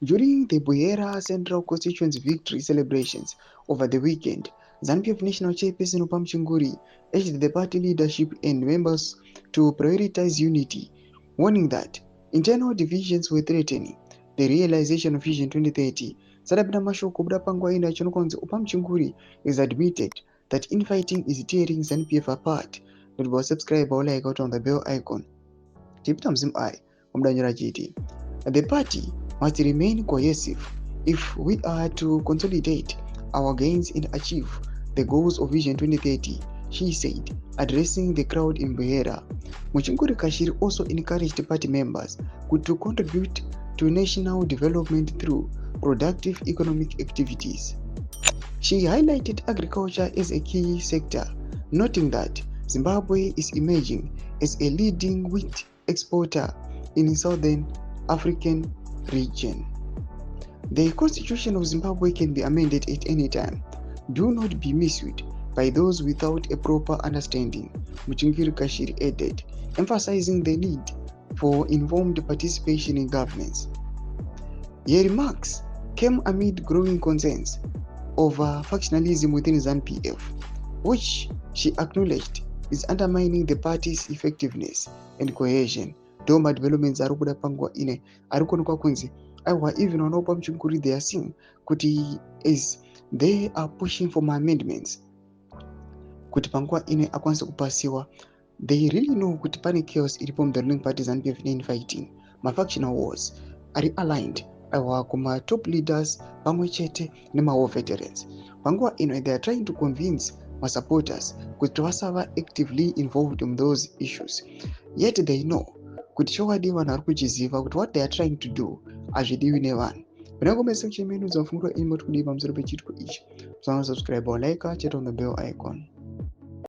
During the Buyera Central Constituency victory celebrations over the weekend, ZANU-PF National Chairperson Upam Chinguri urged the party leadership and members to prioritize unity, warning that internal divisions were threatening the realization of Vision 2030. Sadabina mashoko kubuda panguva ino achinokunzi Upam Chinguri is admitted that infighting is tearing ZANU-PF apart. Not subscribe or like out on the bell icon. Tipita mzimu ai omudanyira chiti. The party must remain cohesive if we are to consolidate our gains and achieve the goals of Vision 2030, she said, addressing the crowd in Buhera. Muchinguri Kashiri also encouraged party members to contribute to national development through productive economic activities. She highlighted agriculture as a key sector, noting that Zimbabwe is emerging as a leading wheat exporter in the southern African region. The constitution of Zimbabwe can be amended at any time. Do not be misled by those without a proper understanding, Muchingiri Kashiri added, emphasizing the need for informed participation in governance. Her remarks came amid growing concerns over factionalism within ZANU-PF, which she acknowledged is undermining the party's effectiveness and cohesion. Doma developments ari kuda panguva ine ari kuonekwa kunzi aiwa even wanaopa Muchinguri they are seeing kuti as they are pushing for my amendments kuti panguva ine akwanise kupasiwa, they really know kuti pane chaos iripo mu the ruling party ZANU-PF infighting, mafactional wars ari aligned aiwa kuma top leaders pamwe chete nemawar veterans. Panguva ino they are trying to convince supporters kuti vasava actively involved in those issues, yet they know kuti chokwadi vanhu vari kuchiziva kuti what they are trying to do hazvidiwi nevanhu. Vinangomesa kuchemenudza mufunguro imi kuti kudii pamusoro pechitiko ichi. Subscribe or like, chat on the bell icon.